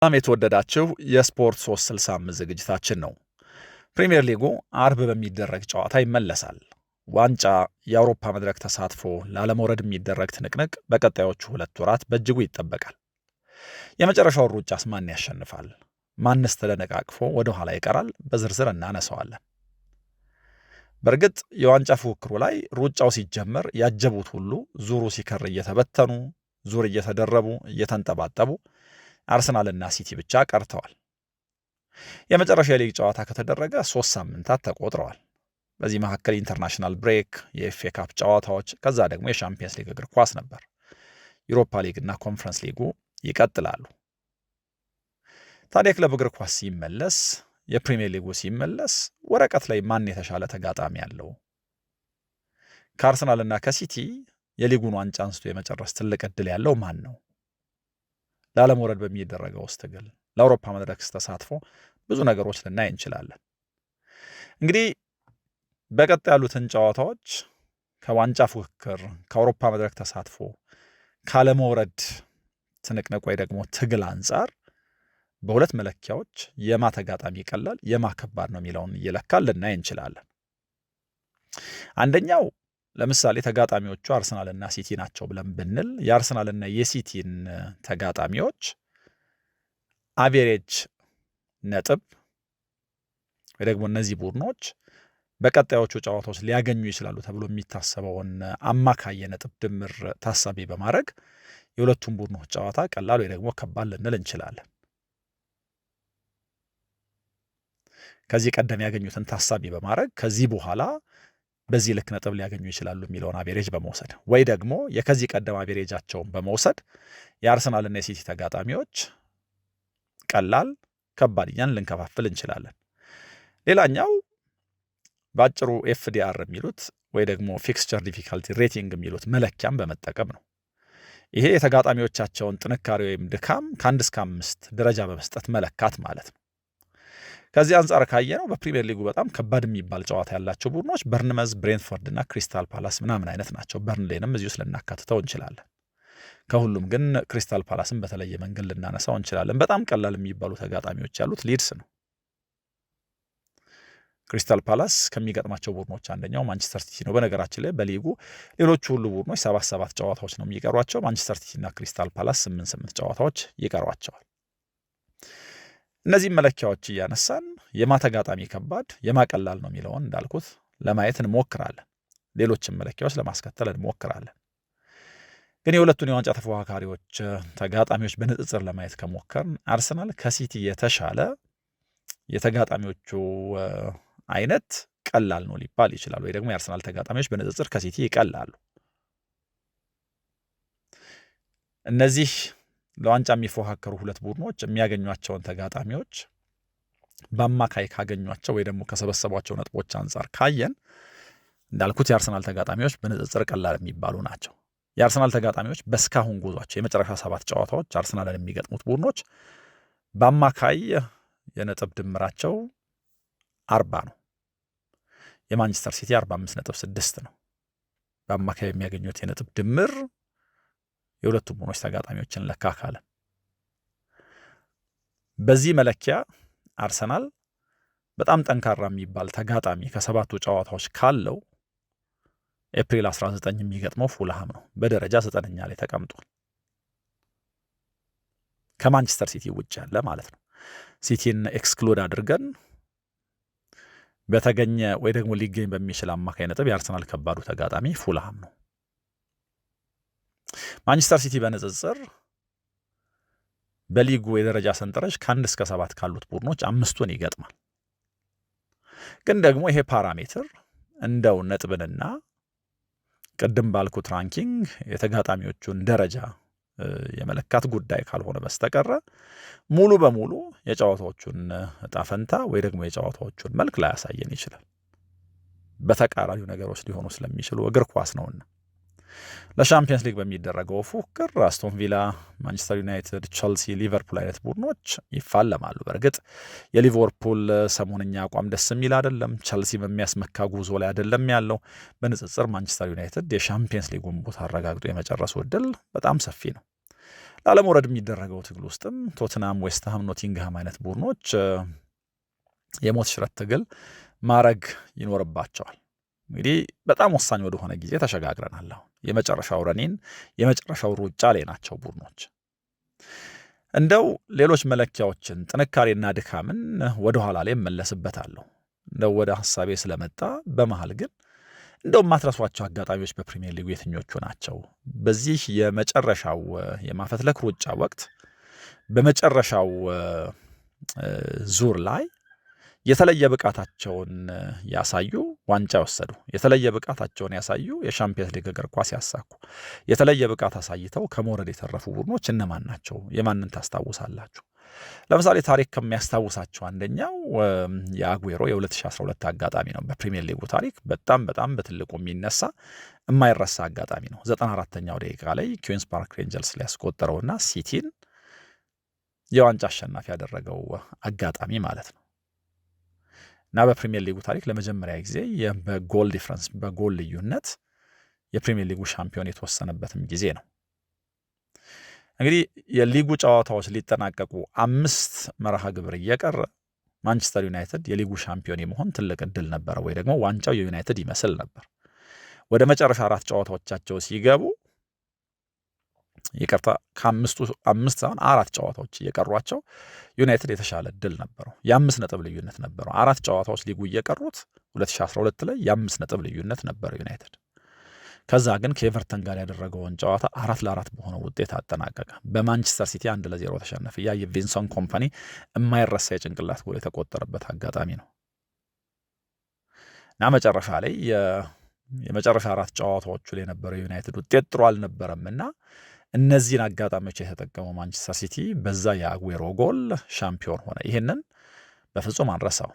በጣም የተወደዳችሁ የስፖርት 365 ዝግጅታችን ነው። ፕሪሚየር ሊጉ አርብ በሚደረግ ጨዋታ ይመለሳል። ዋንጫ፣ የአውሮፓ መድረክ ተሳትፎ፣ ላለመውረድ የሚደረግ ትንቅንቅ በቀጣዮቹ 2 ወራት በእጅጉ ይጠበቃል። የመጨረሻውን ሩጫስ ማን ያሸንፋል? ማንስ ተደነቃቅፎ ወደ ኋላ ይቀራል? በዝርዝር እናነሳዋለን። በእርግጥ የዋንጫ ፉክክሩ ላይ ሩጫው ሲጀመር ያጀቡት ሁሉ ዙሩ ሲከር እየተበተኑ፣ ዙር እየተደረቡ፣ እየተንጠባጠቡ አርሰናልና ሲቲ ብቻ ቀርተዋል። የመጨረሻ የሊግ ጨዋታ ከተደረገ 3 ሳምንታት ተቆጥረዋል። በዚህ መካከል ኢንተርናሽናል ብሬክ፣ የኤፍኤ ካፕ ጨዋታዎች፣ ከዛ ደግሞ የሻምፒየንስ ሊግ እግር ኳስ ነበር። ዩሮፓ ሊግ እና ኮንፈረንስ ሊጉ ይቀጥላሉ። ታዲያ ክለብ እግር ኳስ ሲመለስ፣ የፕሪሚየር ሊጉ ሲመለስ ወረቀት ላይ ማን የተሻለ ተጋጣሚ ያለው? ከአርሰናልና ከሲቲ የሊጉን ዋንጫ አንስቶ የመጨረስ ትልቅ ዕድል ያለው ማን ነው? ላለመውረድ በሚደረገው ውስጥ ትግል፣ ለአውሮፓ መድረክ ተሳትፎ ብዙ ነገሮች ልናይ እንችላለን። እንግዲህ በቀጣይ ያሉትን ጨዋታዎች ከዋንጫ ፉክክር፣ ከአውሮፓ መድረክ ተሳትፎ፣ ካለመውረድ ትንቅንቅ ወይ ደግሞ ትግል አንጻር በሁለት መለኪያዎች የማ ተጋጣሚ ይቀላል፣ የማ ከባድ ነው የሚለውን እየለካን ልናይ እንችላለን። አንደኛው ለምሳሌ ተጋጣሚዎቹ አርሰናልና ሲቲ ናቸው ብለን ብንል የአርሰናልና የሲቲን ተጋጣሚዎች አቬሬጅ ነጥብ ወይ ደግሞ እነዚህ ቡድኖች በቀጣዮቹ ጨዋታዎች ሊያገኙ ይችላሉ ተብሎ የሚታሰበውን አማካይ የነጥብ ድምር ታሳቢ በማድረግ የሁለቱም ቡድኖች ጨዋታ ቀላል ወይ ደግሞ ከባድ ልንል እንችላለን። ከዚህ ቀደም ያገኙትን ታሳቢ በማድረግ ከዚህ በኋላ በዚህ ልክ ነጥብ ሊያገኙ ይችላሉ የሚለውን አቬሬጅ በመውሰድ ወይ ደግሞ የከዚህ ቀደም አቬሬጃቸውን በመውሰድ የአርሰናልና የሲቲ ተጋጣሚዎች ቀላል፣ ከባድ እያን ልንከፋፍል እንችላለን። ሌላኛው በአጭሩ ኤፍዲአር የሚሉት ወይ ደግሞ ፊክስቸር ዲፊካልቲ ሬቲንግ የሚሉት መለኪያም በመጠቀም ነው። ይሄ የተጋጣሚዎቻቸውን ጥንካሬ ወይም ድካም ከ1 እስከ 5 ደረጃ በመስጠት መለካት ማለት ነው። ከዚህ አንጻር ካየነው በፕሪሚየር ሊጉ በጣም ከባድ የሚባል ጨዋታ ያላቸው ቡድኖች በርንመዝ፣ ብሬንትፎርድ እና ክሪስታል ፓላስ ምናምን አይነት ናቸው። በርንሌንም እዚህ ውስጥ ልናካትተው እንችላለን። ከሁሉም ግን ክሪስታል ፓላስን በተለየ መንገድ ልናነሳው እንችላለን። በጣም ቀላል የሚባሉ ተጋጣሚዎች ያሉት ሊድስ ነው። ክሪስታል ፓላስ ከሚገጥማቸው ቡድኖች አንደኛው ማንቸስተር ሲቲ ነው። በነገራችን ላይ በሊጉ ሌሎቹ ሁሉ ቡድኖች 7 ጨዋታዎች ነው የሚቀሯቸው። ማንቸስተር ሲቲ እና ክሪስታል ፓላስ 8 ጨዋታዎች ይቀሯቸዋል። እነዚህም መለኪያዎች እያነሳን የማ ተጋጣሚ ከባድ የማ ቀላል ነው የሚለውን እንዳልኩት ለማየት እንሞክራለን። ሌሎችም መለኪያዎች ለማስከተል እንሞክራለን። ግን የሁለቱን የዋንጫ ተፎካካሪዎች ተጋጣሚዎች በንጽጽር ለማየት ከሞከርን አርሰናል ከሲቲ የተሻለ የተጋጣሚዎቹ አይነት ቀላል ነው ሊባል ይችላል። ወይ ደግሞ የአርሰናል ተጋጣሚዎች በንጽጽር ከሲቲ ይቀላሉ። እነዚህ ለዋንጫ የሚፎካከሩ ሁለት ቡድኖች የሚያገኟቸውን ተጋጣሚዎች በአማካይ ካገኟቸው ወይ ደግሞ ከሰበሰቧቸው ነጥቦች አንጻር ካየን እንዳልኩት የአርሰናል ተጋጣሚዎች በንጽጽር ቀላል የሚባሉ ናቸው። የአርሰናል ተጋጣሚዎች በስካሁን ጉዟቸው የመጨረሻ 7 ጨዋታዎች አርሰናልን የሚገጥሙት ቡድኖች በአማካይ የነጥብ ድምራቸው 40 ነው። የማንቸስተር ሲቲ 45.6 ነው። በአማካይ የሚያገኙት የነጥብ ድምር የሁለቱም ቡድኖች ተጋጣሚዎችን ለካ ካለ በዚህ መለኪያ አርሰናል በጣም ጠንካራ የሚባል ተጋጣሚ ከ7ቱ ጨዋታዎች ካለው ኤፕሪል 19 የሚገጥመው ፉልሃም ነው። በደረጃ 9ኛ ላይ ተቀምጧል። ከማንቸስተር ሲቲ ውጭ ያለ ማለት ነው። ሲቲን ኤክስክሉድ አድርገን በተገኘ ወይ ደግሞ ሊገኝ በሚችል አማካይ ነጥብ የአርሰናል ከባዱ ተጋጣሚ ፉልሃም ነው። ማንቸስተር ሲቲ በንጽጽር በሊጉ የደረጃ ሰንጠረዥ ከ1 እስከ 7 ካሉት ቡድኖች 5ቱን ይገጥማል። ግን ደግሞ ይሄ ፓራሜትር እንደው ነጥብንና ቅድም ባልኩት ራንኪንግ የተጋጣሚዎቹን ደረጃ የመለካት ጉዳይ ካልሆነ በስተቀረ ሙሉ በሙሉ የጨዋታዎቹን እጣ ፈንታ ወይ ደግሞ የጨዋታዎቹን መልክ ላያሳየን ይችላል። በተቃራኒው ነገሮች ሊሆኑ ስለሚችሉ እግር ኳስ ነውና ለሻምፒየንስ ሊግ በሚደረገው ፉክክር አስቶን ቪላ፣ ማንቸስተር ዩናይትድ፣ ቸልሲ፣ ሊቨርፑል አይነት ቡድኖች ይፋለማሉ። በእርግጥ የሊቨርፑል ሰሞንኛ አቋም ደስ የሚል አይደለም። ቸልሲ በሚያስመካ ጉዞ ላይ አይደለም ያለው። በንጽጽር ማንቸስተር ዩናይትድ የሻምፒየንስ ሊጉን ቦታ አረጋግጦ የመጨረሱ እድል በጣም ሰፊ ነው። ላለመውረድ የሚደረገው ትግል ውስጥም ቶትናም፣ ዌስትሃም፣ ኖቲንግሃም አይነት ቡድኖች የሞት ሽረት ትግል ማድረግ ይኖርባቸዋል። እንግዲህ በጣም ወሳኝ ወደሆነ ጊዜ ተሸጋግረናል። አሁን የመጨረሻው ረኒን የመጨረሻው ሩጫ ላይ ናቸው ቡድኖች። እንደው ሌሎች መለኪያዎችን ጥንካሬና ድካምን ወደኋላ ላይ እመለስበታለሁ እንደው ወደ ሀሳቤ ስለመጣ። በመሃል ግን እንደው የማትረሷቸው አጋጣሚዎች በፕሪሚየር ሊጉ የትኞቹ ናቸው? በዚህ የመጨረሻው የማፈትለክ ሩጫ ወቅት በመጨረሻው ዙር ላይ የተለየ ብቃታቸውን ያሳዩ ዋንጫ ወሰዱ፣ የተለየ ብቃታቸውን ያሳዩ የሻምፒየንስ ሊግ እግር ኳስ ያሳኩ፣ የተለየ ብቃት አሳይተው ከመውረድ የተረፉ ቡድኖች እነማን ናቸው? የማንን ታስታውሳላችሁ? ለምሳሌ ታሪክ ከሚያስታውሳቸው አንደኛው የአጉዌሮ የ2012 አጋጣሚ ነው። በፕሪሚየር ሊጉ ታሪክ በጣም በትልቁ የሚነሳ የማይረሳ አጋጣሚ ነው። 94ኛው ደቂቃ ላይ ኩዊንስ ፓርክ ሬንጀርስ ላይ ያስቆጠረውና ሲቲን የዋንጫ አሸናፊ ያደረገው አጋጣሚ ማለት ነው። እና በፕሪሚየር ሊጉ ታሪክ ለመጀመሪያ ጊዜ በጎል ዲፍረንስ በጎል ልዩነት የፕሪሚየር ሊጉ ሻምፒዮን የተወሰነበትም ጊዜ ነው። እንግዲህ የሊጉ ጨዋታዎች ሊጠናቀቁ 5 መርሃ ግብር እየቀረ ማንቸስተር ዩናይትድ የሊጉ ሻምፒዮን የመሆን ትልቅ እድል ነበረ፣ ወይ ደግሞ ዋንጫው የዩናይትድ ይመስል ነበር። ወደ መጨረሻ 4 ጨዋታዎቻቸው ሲገቡ ይቅርታ ከ5 ሳይሆን 4 ጨዋታዎች እየቀሯቸው ዩናይትድ የተሻለ እድል ነበረው። የ5 ነጥብ ልዩነት ነበረው። 4 ጨዋታዎች ሊጉ እየቀሩት 2012 ላይ የ5 ነጥብ ልዩነት ነበረው ዩናይትድ። ከዛ ግን ከኤቨርተን ጋር ያደረገውን ጨዋታ 4-4 በሆነ ውጤት አጠናቀቀ። በማንቸስተር ሲቲ 1-0 ተሸነፈ። ያ የቪንሰንት ኮምፓኒ የማይረሳ የጭንቅላት ጎል የተቆጠረበት አጋጣሚ ነው እና መጨረሻ ላይ የመጨረሻ 4 ጨዋታዎቹ ላይ የነበረው ዩናይትድ ውጤት ጥሩ አልነበረም እና እነዚህን አጋጣሚዎች የተጠቀመው ማንቸስተር ሲቲ በዛ የአጉዌሮ ጎል ሻምፒዮን ሆነ። ይህንን በፍጹም አንረሳው።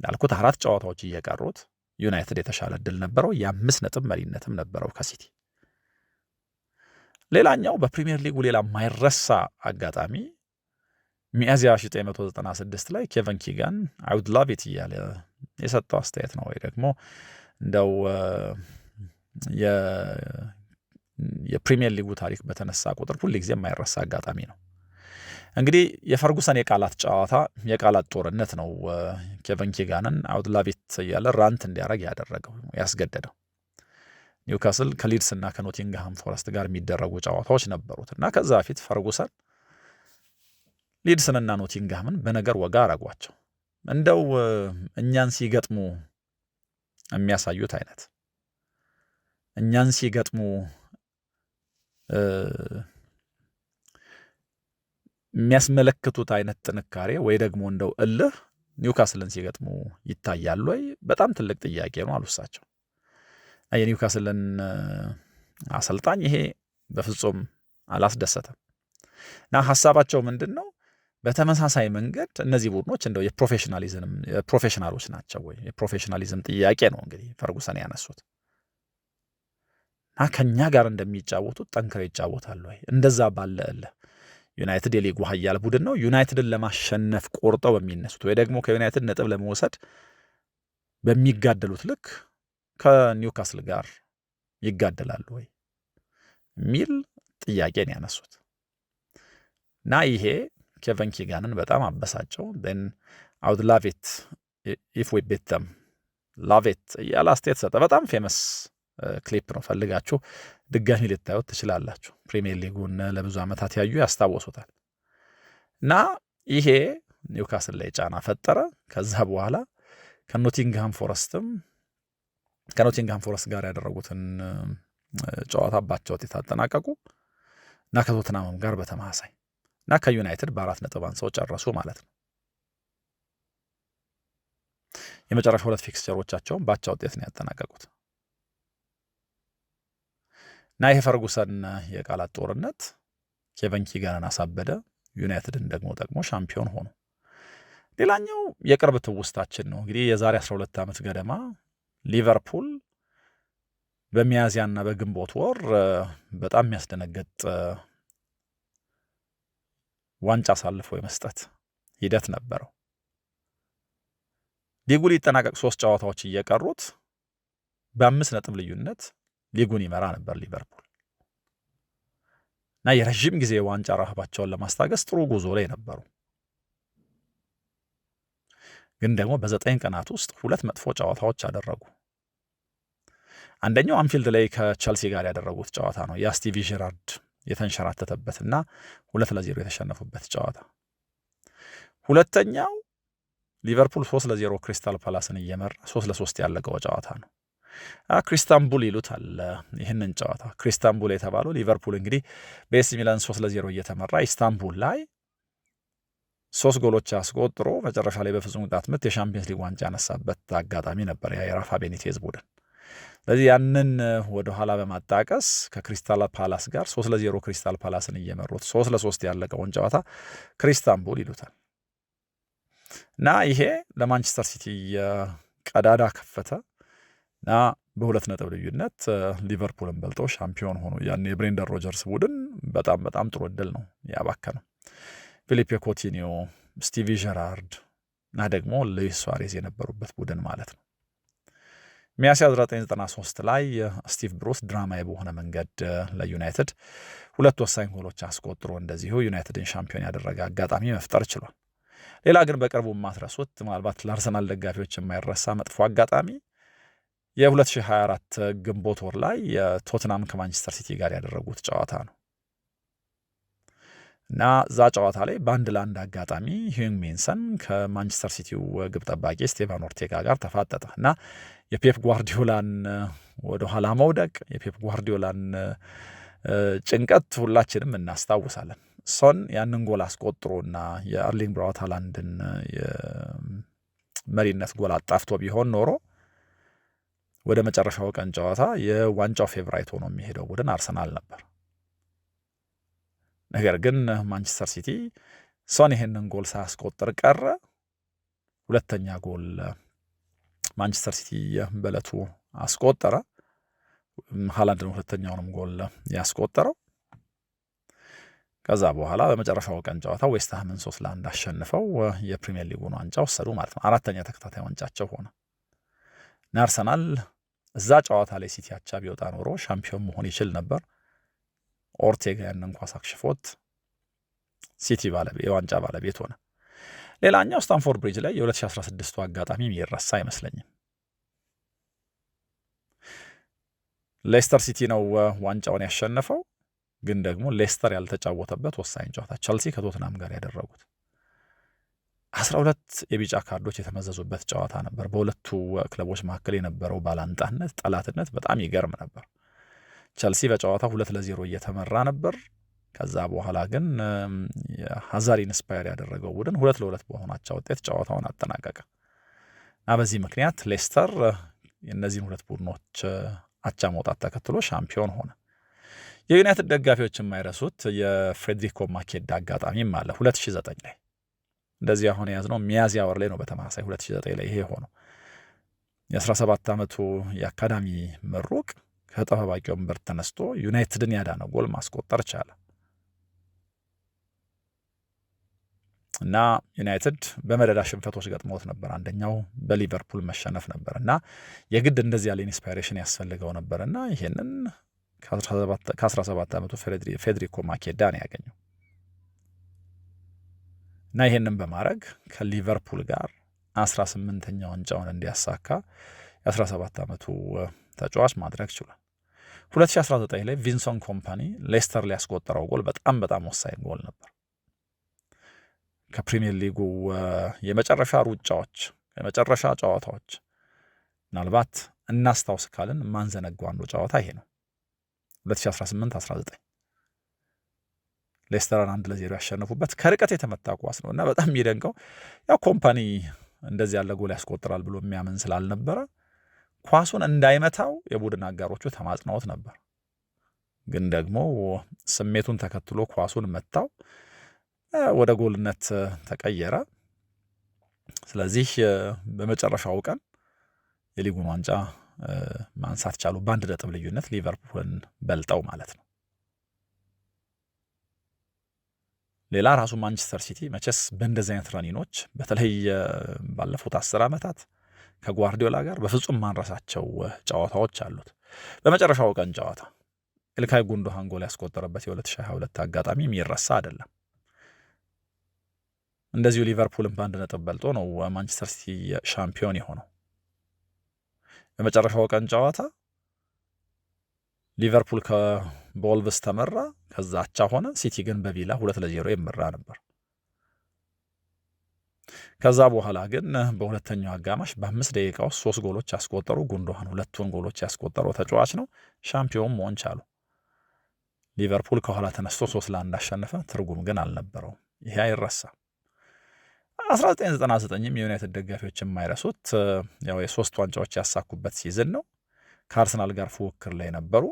ያልኩት 4 ጨዋታዎች እየቀሩት ዩናይትድ የተሻለ እድል ነበረው። የ5 ነጥብ መሪነትም ነበረው ከሲቲ። ሌላኛው በፕሪሚየር ሊጉ ሌላ ማይረሳ አጋጣሚ ሚያዝያ 1996 ላይ ኬቨን ኪጋን አይ ውድ ላቭ ኢት እያለ የሰጠው አስተያየት ነው። ወይ ደግሞ እንደው የፕሪሚየር ሊጉ ታሪክ በተነሳ ቁጥር ሁል ጊዜ የማይረሳ አጋጣሚ ነው። እንግዲህ የፈርጉሰን የቃላት ጨዋታ የቃላት ጦርነት ነው ኬቨን ኪጋንን አይ ውድ ላቭ ኢት እያለ ራንት እንዲያደርግ ያደረገው ያስገደደው። ኒውካስል ከሊድስ እና ከኖቲንግሃም ፎረስት ጋር የሚደረጉ ጨዋታዎች ነበሩት እና ከዛ በፊት ፈርጉሰን ሊድስንና ኖቲንግሃምን በነገር ወጋ አረጓቸው። እንደው እኛን ሲገጥሙ የሚያሳዩት አይነት እኛን ሲገጥሙ የሚያስመለክቱት አይነት ጥንካሬ ወይ ደግሞ እንደው እልህ ኒውካስልን ሲገጥሙ ይታያሉ ወይ? በጣም ትልቅ ጥያቄ ነው አሉ እሳቸው። የኒውካስልን አሰልጣኝ ይሄ በፍጹም አላስደሰተም እና ሀሳባቸው ምንድን ነው? በተመሳሳይ መንገድ እነዚህ ቡድኖች እንደው የፕሮፌሽናሎች ናቸው ወይ? የፕሮፌሽናሊዝም ጥያቄ ነው እንግዲህ ፈርጉሰን ያነሱት እና ከኛ ጋር እንደሚጫወቱት ጠንክረው ይጫወታሉ ወይ? እንደዛ ባለ ዩናይትድ የሊጉ ኃያል ቡድን ነው። ዩናይትድን ለማሸነፍ ቆርጠው በሚነሱት ወይ ደግሞ ከዩናይትድ ነጥብ ለመውሰድ በሚጋደሉት ልክ ከኒውካስል ጋር ይጋደላሉ ወይ የሚል ጥያቄን ያነሱት እና ይሄ ኬቨን ኪጋንን በጣም አበሳጨው። ን አይ ውድ ላቭ ኢት ኢፍ ዊ ቢት ዘም ላቭ ኢት እያለ አስተያየት ሰጠ። በጣም ፌመስ ክሊፕ ነው። ፈልጋችሁ ድጋሚ ልታዩት ትችላላችሁ። ፕሪሚየር ሊጉን ለብዙ ዓመታት ያዩ ያስታወሱታል። እና ይሄ ኒውካስል ላይ ጫና ፈጠረ። ከዛ በኋላ ከኖቲንግሃም ፎረስት ጋር ያደረጉትን ጨዋታ ባቻ ውጤት አጠናቀቁ እና ከቶትናምም ጋር በተመሳሳይ እና ከዩናይትድ በ4 ነጥብ አንሰው ጨረሱ ማለት ነው። የመጨረሻ 2 ፊክስቸሮቻቸውን ባቻ ውጤት ነው ያጠናቀቁት እና ይሄ ፈርጉሰን የቃላት ጦርነት ኬቨን ኪጋንን አሳበደ፣ ዩናይትድን ደግሞ ጠቅሞ ሻምፒዮን ሆኑ። ሌላኛው የቅርብ ትውስታችን ነው እንግዲህ የዛሬ 12 ዓመት ገደማ ሊቨርፑል በሚያዝያና በግንቦት ወር በጣም የሚያስደነግጥ ዋንጫ አሳልፎ የመስጠት ሂደት ነበረው። ሊጉ ሊጠናቀቅ 3 ጨዋታዎች እየቀሩት በ5 ነጥብ ልዩነት ሊጉን ይመራ ነበር ሊቨርፑል እና የረዥም ጊዜ ዋንጫ ረሃባቸውን ለማስታገስ ጥሩ ጉዞ ላይ ነበሩ። ግን ደግሞ በ9 ቀናት ውስጥ 2 መጥፎ ጨዋታዎች አደረጉ። አንደኛው አንፊልድ ላይ ከቸልሲ ጋር ያደረጉት ጨዋታ ነው። ያ ስቲቪ ጄራርድ የተንሸራተተበትና 2-0 የተሸነፉበት ጨዋታ። ሁለተኛው ሊቨርፑል 3-0 ክሪስታል ፓላስን እየመራ 3-3 ያለቀው ጨዋታ ነው። ክሪስታንቡል ይሉታል ይህንን ጨዋታ። ክሪስታንቡል የተባለው ሊቨርፑል እንግዲህ በኤሲ ሚላን 3-0 እየተመራ ኢስታንቡል ላይ 3 ጎሎች አስቆጥሮ መጨረሻ ላይ በፍጹም ቅጣት ምት የሻምፒየንስ ሊግ ዋንጫ ያነሳበት አጋጣሚ ነበር የራፋ ቤኒቴዝ ቡድን። ስለዚህ ያንን ወደኋላ በማጣቀስ ከክሪስታል ፓላስ ጋር 3-0 ክሪስታል ፓላስን እየመሩት 3-3 ያለቀውን ጨዋታ ክሪስታንቡል ይሉታል እና ይሄ ለማንቸስተር ሲቲ ቀዳዳ ከፈተ እና በ2 ነጥብ ልዩነት ሊቨርፑልን በልጠው ሻምፒዮን ሆኑ። ያን የብሬንደን ሮጀርስ ቡድን በጣም ጥሩ እድል ነው ያባከነው። ፊሊፔ ኮቲኒዮ፣ ስቲቪ ጄራርድ እና ደግሞ ሉዊስ ሱዋሬዝ የነበሩበት ቡድን ማለት ነው። ሚያዝያ 1993 ላይ ስቲቭ ብሩስ ድራማዊ በሆነ መንገድ ለዩናይትድ 2 ወሳኝ ጎሎች አስቆጥሮ እንደዚሁ ዩናይትድን ሻምፒዮን ያደረገ አጋጣሚ መፍጠር ችሏል። ሌላ ግን በቅርቡ የማትረሱት ምናልባት ለአርሰናል ደጋፊዎች የማይረሳ መጥፎ አጋጣሚ የ2024 ግንቦት ወር ላይ የቶትናም ከማንቸስተር ሲቲ ጋር ያደረጉት ጨዋታ ነው እና እዛ ጨዋታ ላይ በ1-1 አጋጣሚ ሂዩንግ ሚንሰን ከማንቸስተር ሲቲው ግብ ጠባቂ ስቴቫን ኦርቴጋ ጋር ተፋጠጠ እና የፔፕ ጓርዲዮላን ወደኋላ መውደቅ፣ የፔፕ ጓርዲዮላን ጭንቀት ሁላችንም እናስታውሳለን። ሶን ያንን ጎል አስቆጥሮና የአርሊንግ ብራውት ሃላንድን የመሪነት ጎል አጣፍቶ ቢሆን ኖሮ ወደ መጨረሻው ቀን ጨዋታ የዋንጫው ፌቨራይት ሆኖ የሚሄደው ቡድን አርሰናል ነበር። ነገር ግን ማንቸስተር ሲቲ ሶን ይሄንን ጎል ሳያስቆጥር ቀረ። ሁለተኛ ጎል ማንቸስተር ሲቲ በዕለቱ አስቆጠረ። ሃላንድ ነው ሁለተኛውንም ጎል ያስቆጠረው። ከዛ በኋላ በመጨረሻው ቀን ጨዋታ ዌስትሃምን 3-1 አሸንፈው የፕሪሚየር ሊጉን ዋንጫ ወሰዱ ማለት ነው። 4ኛ ተከታታይ ዋንጫቸው ሆነ። አርሰናል እዛ ጨዋታ ላይ ሲቲ አቻ ቢወጣ ኖሮ ሻምፒዮን መሆን ይችል ነበር። ኦርቴጋ ያንን ኳስ አክሽፎት ሲቲ የዋንጫ ባለቤት ሆነ። ሌላኛው ስታንፎርድ ብሪጅ ላይ የ2016 አጋጣሚ የሚረሳ አይመስለኝም። ሌስተር ሲቲ ነው ዋንጫውን ያሸነፈው፣ ግን ደግሞ ሌስተር ያልተጫወተበት ወሳኝ ጨዋታ ቸልሲ ከቶትናም ጋር ያደረጉት 12 የቢጫ ካርዶች የተመዘዙበት ጨዋታ ነበር። በሁለቱ ክለቦች መካከል የነበረው ባላንጣነት፣ ጠላትነት በጣም ይገርም ነበር። ቸልሲ በጨዋታ 2-0 እየተመራ ነበር። ከዛ በኋላ ግን ሀዛር ኢንስፓየር ያደረገው ቡድን 2-2 በሆናቸው ውጤት ጨዋታውን አጠናቀቀ እና በዚህ ምክንያት ሌስተር የእነዚህን 2 ቡድኖች አቻ መውጣት ተከትሎ ሻምፒዮን ሆነ። የዩናይትድ ደጋፊዎች የማይረሱት የፍሬድሪኮ ማኬዳ አጋጣሚም አለ 2009 ላይ። እንደዚህ አሁን የያዝነው ሚያዝያ ወር ላይ ነው። በተመሳሳይ 2009 ላይ ይሄ ሆነው የ17 ዓመቱ የአካዳሚ ምሩቅ ከጠባባቂ ወንበር ተነስቶ ዩናይትድን ያዳነ ጎል ማስቆጠር ቻለ እና ዩናይትድ በመደዳ ሽንፈቶች ገጥሞት ነበር። አንደኛው በሊቨርፑል መሸነፍ ነበር እና የግድ እንደዚህ ያለ ኢንስፓይሬሽን ያስፈልገው ነበር እና ይሄንን ከ17 ዓመቱ ፌዴሪኮ ማኬዳ ነው ያገኘው እና ይሄንን በማድረግ ከሊቨርፑል ጋር 18ኛ ዋንጫውን እንዲያሳካ የ17 ዓመቱ ተጫዋች ማድረግ ችሏል። 2019 ላይ ቪንሰንት ኮምፓኒ ሌስተር ላይ ያስቆጠረው ጎል በጣም ወሳኝ ጎል ነበር። ከፕሪሚየር ሊጉ የመጨረሻ ሩጫዎች የመጨረሻ ጨዋታዎች ምናልባት እናስታውስ ካልን ማንዘነጋው አንዱ ጨዋታ ይሄ ነው። 2018-19 ሌስተርን 1-0 ያሸነፉበት ከርቀት የተመታ ኳስ ነው እና በጣም የሚደንቀው ያው ኮምፓኒ እንደዚህ ያለ ጎል ያስቆጥራል ብሎ የሚያምን ስላልነበረ ኳሱን እንዳይመታው የቡድን አጋሮቹ ተማጽነውት ነበር። ግን ደግሞ ስሜቱን ተከትሎ ኳሱን መታው፣ ወደ ጎልነት ተቀየረ። ስለዚህ በመጨረሻው ቀን የሊጉን ዋንጫ ማንሳት ቻሉ። በ1 ነጥብ ልዩነት ሊቨርፑልን በልጠው ማለት ነው። ሌላ ራሱ ማንቸስተር ሲቲ መቼስ በእንደዚህ አይነት ረኒኖች በተለይ ባለፉት 10 ዓመታት ከጓርዲዮላ ጋር በፍጹም ማንረሳቸው ጨዋታዎች አሉት። በመጨረሻው ቀን ጨዋታ ኢልካይ ጉንዶሃን ጎል ያስቆጠረበት የ2022 አጋጣሚ የሚረሳ አይደለም። እንደዚሁ ሊቨርፑልን በ1 ነጥብ በልጦ ነው ማንቸስተር ሲቲ ሻምፒዮን የሆነው። በመጨረሻው ቀን ጨዋታ ሊቨርፑል ከቦልቭስ ተመራ፣ ከዛ አቻ ሆነ። ሲቲ ግን በቪላ 2-0 ይመራ ነበር። ከዛ በኋላ ግን በሁለተኛው አጋማሽ በ5 ደቂቃ ውስጥ 3 ጎሎች ያስቆጠሩ ጉንዶሃን 2ቱን ጎሎች ያስቆጠረው ተጫዋች ነው። ሻምፒዮን መሆን ቻሉ። ሊቨርፑል ከኋላ ተነስቶ 3-1 አሸነፈ። ትርጉም ግን አልነበረውም። ይሄ አይረሳም። 1999ም የዩናይትድ ደጋፊዎች የማይረሱት ያው የ3 ዋንጫዎች ያሳኩበት ሲዝን ነው። ከአርሰናል ጋር ፉክክር ላይ ነበሩ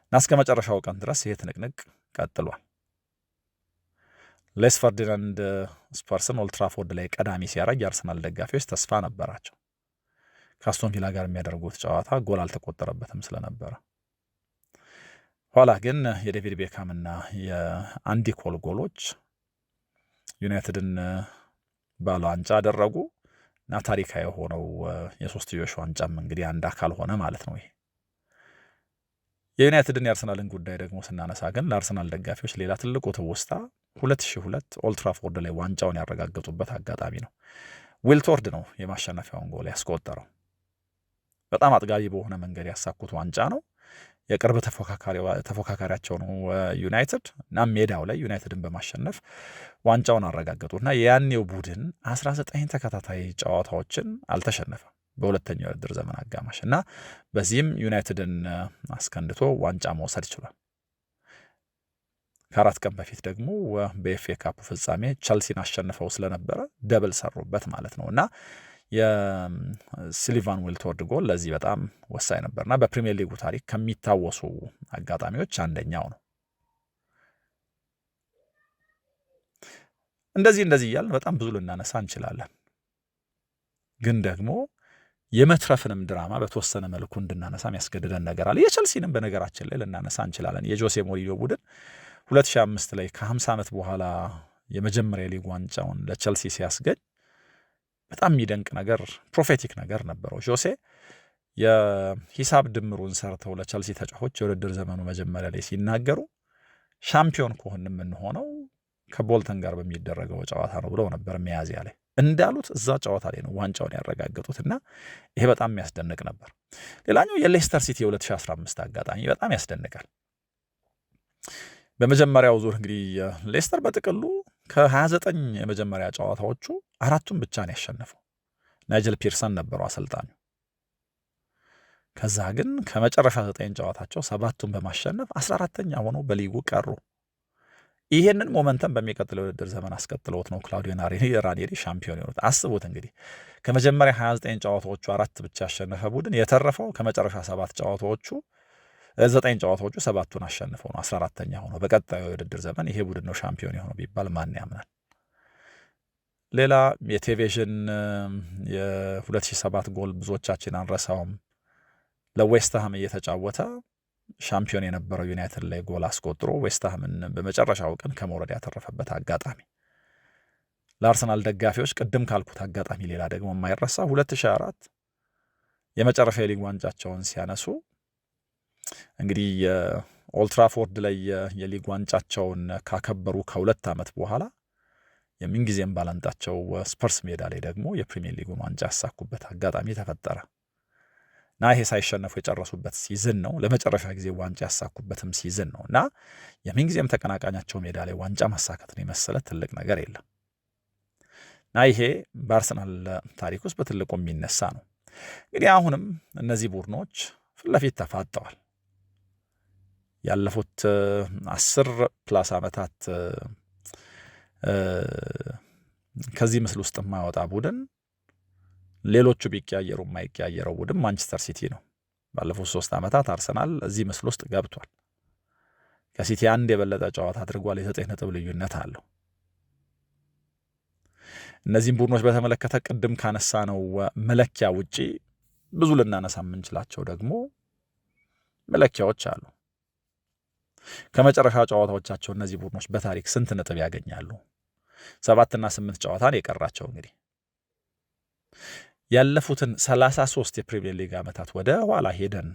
እና እስከ መጨረሻው ቀን ድረስ ይሄ ትንቅንቅ ቀጥሏል። ሌስ ፈርዲናንድ ስፐርስን ኦልትራፎርድ ላይ ቀዳሚ ሲያደርግ የአርሰናል ደጋፊዎች ተስፋ ነበራቸው። ከአስቶን ቪላ ጋር የሚያደርጉት ጨዋታ ጎል አልተቆጠረበትም ስለነበረ። ኋላ ግን የዴቪድ ቤካም እና የአንዲ ኮል ጎሎች ዩናይትድን ባለ ዋንጫ አደረጉ እና ታሪካዊ የሆነው የሶስትዮሽ ዋንጫም እንግዲህ አንድ አካል ሆነ ማለት ነው። ይሄ የዩናይትድን የአርሰናልን ጉዳይ ደግሞ ስናነሳ ግን ለአርሰናል ደጋፊዎች ሌላ ትልቁ ትውስታ 2002 ኦልትራፎርድ ላይ ዋንጫውን ያረጋገጡበት አጋጣሚ ነው። ዊልቶርድ ነው የማሸነፊያውን ጎል ያስቆጠረው። በጣም አጥጋቢ በሆነ መንገድ ያሳኩት ዋንጫ ነው። የቅርብ ተፎካካሪያቸው ነው ዩናይትድ እና ሜዳው ላይ ዩናይትድን በማሸነፍ ዋንጫውን አረጋገጡ እና የያኔው ቡድን 19 ተከታታይ ጨዋታዎችን አልተሸነፈም በሁለተኛው የውድድር ዘመን አጋማሽ እና በዚህም ዩናይትድን አስከንድቶ ዋንጫ መውሰድ ችሏል። ከ4 ቀን በፊት ደግሞ በኤፍኤ ካፕ ፍጻሜ ቸልሲን አሸንፈው ስለነበረ ደብል ሰሩበት ማለት ነው እና የሲሊቫን ዊልቶርድ ጎል ለዚህ በጣም ወሳኝ ነበርና በፕሪሚየር ሊጉ ታሪክ ከሚታወሱ አጋጣሚዎች አንደኛው ነው። እንደዚህ እያልን በጣም ብዙ ልናነሳ እንችላለን። ግን ደግሞ የመትረፍንም ድራማ በተወሰነ መልኩ እንድናነሳ የሚያስገድደን ነገር አለ። የቸልሲንም በነገራችን ላይ ልናነሳ እንችላለን። የጆሴ ሞሪኒዮ ቡድን 2005 ላይ ከ50 ዓመት በኋላ የመጀመሪያ ሊግ ዋንጫውን ለቸልሲ ሲያስገኝ በጣም የሚደንቅ ነገር፣ ፕሮፌቲክ ነገር ነበረው። ጆሴ የሂሳብ ድምሩን ሰርተው ለቸልሲ ተጫዋቾች የውድድር ዘመኑ መጀመሪያ ላይ ሲናገሩ ሻምፒዮን ከሆን የምንሆነው ከቦልተን ጋር በሚደረገው ጨዋታ ነው ብለው ነበር። ሚያዝያ ላይ እንዳሉት እዛ ጨዋታ ላይ ነው ዋንጫውን ያረጋገጡት እና ይሄ በጣም የሚያስደንቅ ነበር። ሌላኛው የሌስተር ሲቲ የ2015 አጋጣሚ በጣም ያስደንቃል። በመጀመሪያው ዙር እንግዲህ ሌስተር በጥቅሉ ከ29 የመጀመሪያ ጨዋታዎቹ 4ቱን ብቻ ነው ያሸነፈው። ናይጀል ፒርሰን ነበሩ አሰልጣኙ። ከዛ ግን ከመጨረሻ 9 ጨዋታቸው 7ቱን በማሸነፍ 14ኛ ሆነው በሊጉ ቀሩ። ይሄንን ሞመንተም በሚቀጥለው የውድድር ዘመን አስቀጥለውት ነው ክላውዲዮ ራኒሪ ሻምፒዮን የሆኑት። አስቡት እንግዲህ ከመጀመሪያ 29 ጨዋታዎቹ 4 ብቻ ያሸነፈ ቡድን የተረፈው ከመጨረሻ 7 ጨዋታዎቹ 9 ጨዋታዎቹ 7ቱን አሸንፈው ነው 14ኛ ሆነው በቀጣዩ የውድድር ዘመን ይሄ ቡድን ነው ሻምፒዮን የሆነው ቢባል ማን ያምናል? ሌላ የቴቬዥን የ2007 ጎል ብዙዎቻችን አንረሳውም። ለዌስትሃም እየተጫወተ ሻምፒዮን የነበረው ዩናይትድ ላይ ጎል አስቆጥሮ ዌስትሃምን በመጨረሻው ቀን ከመውረድ ያተረፈበት አጋጣሚ። ለአርሰናል ደጋፊዎች ቅድም ካልኩት አጋጣሚ ሌላ ደግሞ የማይረሳ 2004 የመጨረሻ የሊግ ዋንጫቸውን ሲያነሱ እንግዲህ ኦልትራፎርድ ላይ የሊግ ዋንጫቸውን ካከበሩ ከ2 ዓመት በኋላ የምንጊዜም ባላንጣቸው ስፐርስ ሜዳ ላይ ደግሞ የፕሪሚየር ሊጉን ዋንጫ ያሳኩበት አጋጣሚ ተፈጠረ እና ይሄ ሳይሸነፉ የጨረሱበት ሲዝን ነው። ለመጨረሻ ጊዜ ዋንጫ ያሳኩበትም ሲዝን ነው እና የምንጊዜም ተቀናቃኛቸው ሜዳ ላይ ዋንጫ ማሳካትን የመሰለ ትልቅ ነገር የለም እና ይሄ በአርሰናል ታሪክ ውስጥ በትልቁ የሚነሳ ነው። እንግዲህ አሁንም እነዚህ ቡድኖች ፊት ለፊት ተፋጠዋል። ያለፉት 10+ ዓመታት ከዚህ ምስል ውስጥ የማይወጣ ቡድን ሌሎቹ ቢቀያየሩ የማይቀያየረው ቡድን ማንቸስተር ሲቲ ነው። ባለፉት 3 ዓመታት አርሰናል እዚህ ምስል ውስጥ ገብቷል። ከሲቲ አንድ የበለጠ ጨዋታ አድርጓል። የ9 ነጥብ ልዩነት አለው። እነዚህም ቡድኖች በተመለከተ ቅድም ካነሳ ነው መለኪያ ውጪ ብዙ ልናነሳ የምንችላቸው ደግሞ መለኪያዎች አሉ። ከመጨረሻ ጨዋታዎቻቸው እነዚህ ቡድኖች በታሪክ ስንት ነጥብ ያገኛሉ? 7 እና 8 ጨዋታን የቀራቸው እንግዲህ ያለፉትን 33 የፕሪሚየር ሊግ ዓመታት ወደ ኋላ ሄደን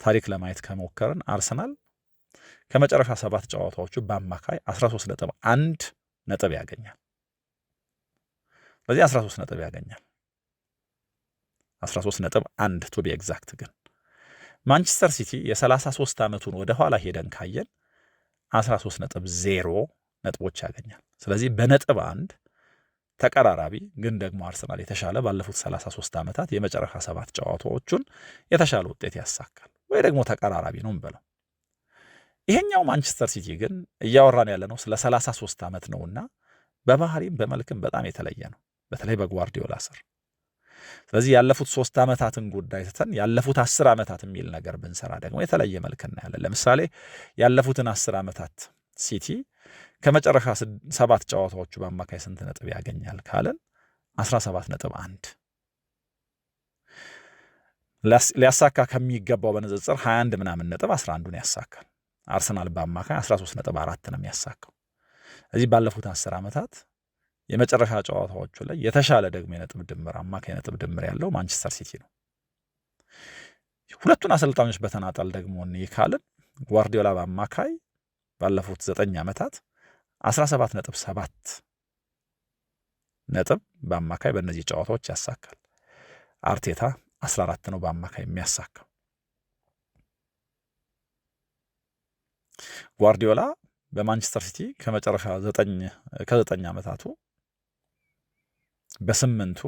ታሪክ ለማየት ከሞከርን አርሰናል ከመጨረሻ 7 ጨዋታዎቹ በአማካይ 13.1 ነጥብ ያገኛል። ስለዚህ 13 ነጥብ ያገኛል። 13.1 ቱ ቢ ኤግዛክት። ግን ማንቸስተር ሲቲ የ33 ዓመቱን ወደ ኋላ ሄደን ካየን 13.0 ነጥቦች ያገኛል። ስለዚህ በነጥብ 1 ተቀራራቢ፣ ግን ደግሞ አርሰናል የተሻለ ባለፉት 33 ዓመታት የመጨረሻ 7 ጨዋታዎቹን የተሻለ ውጤት ያሳካል፣ ወይ ደግሞ ተቀራራቢ ነው እንበለው። ይሄኛው ማንቸስተር ሲቲ ግን እያወራን ያለ ነው ስለ 33 ዓመት ነውና በባህሪም በመልክም በጣም የተለየ ነው፣ በተለይ በጓርዲዮላ ስር። ስለዚህ ያለፉት 3 ዓመታትን ጉዳይ ትተን ያለፉት 10 ዓመታት የሚል ነገር ብንሰራ ደግሞ የተለየ መልክ እናያለን። ለምሳሌ ያለፉትን 10 ዓመታት ሲቲ ከመጨረሻ 7 ጨዋታዎቹ በአማካይ ስንት ነጥብ ያገኛል ካለን 17.1። ሊያሳካ ከሚገባው በንጽጽር 21 ምናምን ነጥብ 11ን ያሳካል። አርሰናል በአማካይ 13.4 ነው የሚያሳካው። እዚህ ባለፉት 10 ዓመታት የመጨረሻ ጨዋታዎቹ ላይ የተሻለ ደግሞ የነጥብ ድምር አማካይ ነጥብ ድምር ያለው ማንቸስተር ሲቲ ነው። ሁለቱን አሰልጣኞች በተናጠል ደግሞ እንይ ካልን ጓርዲዮላ በአማካይ ባለፉት 9 ዓመታት 17.7 ነጥብ በአማካይ በእነዚህ ጨዋታዎች ያሳካል። አርቴታ 14 ነው በአማካይ የሚያሳካው። ጓርዲዮላ በማንቸስተር ሲቲ ከመጨረሻ 9 ዓመታቱ በ8ቱ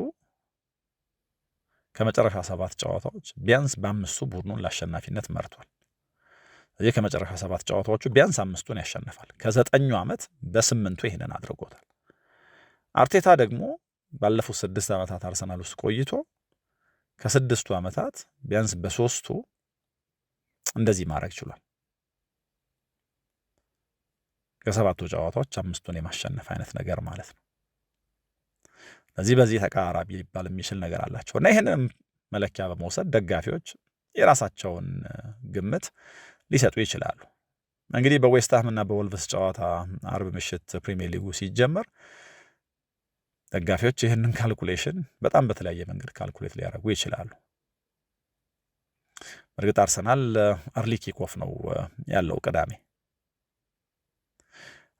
ከመጨረሻ 7 ጨዋታዎች ቢያንስ በ5ቱ ቡድኑን ለአሸናፊነት መርቷል። ስለዚህ ከመጨረሻ 7 ጨዋታዎቹ ቢያንስ 5ቱን ያሸንፋል። ከ9 ዓመት በ8ቱ ይህንን አድርጎታል። አርቴታ ደግሞ ባለፉት 6 ዓመታት አርሰናል ውስጥ ቆይቶ ከ6ቱ ዓመታት ቢያንስ በ3ቱ እንደዚህ ማድረግ ችሏል። ከ7ቱ ጨዋታዎች 5ቱን የማሸነፍ አይነት ነገር ማለት ነው። በዚህ ተቀራራቢ ሊባል የሚችል ነገር አላቸው እና ይህንን መለኪያ በመውሰድ ደጋፊዎች የራሳቸውን ግምት ሊሰጡ ይችላሉ። እንግዲህ በዌስትሃም እና በወልቭስ ጨዋታ አርብ ምሽት ፕሪሚየር ሊጉ ሲጀመር ደጋፊዎች ይህንን ካልኩሌሽን በጣም በተለያየ መንገድ ካልኩሌት ሊያደርጉ ይችላሉ። እርግጥ አርሰናል አርሊ ኪኮፍ ነው ያለው ቅዳሜ።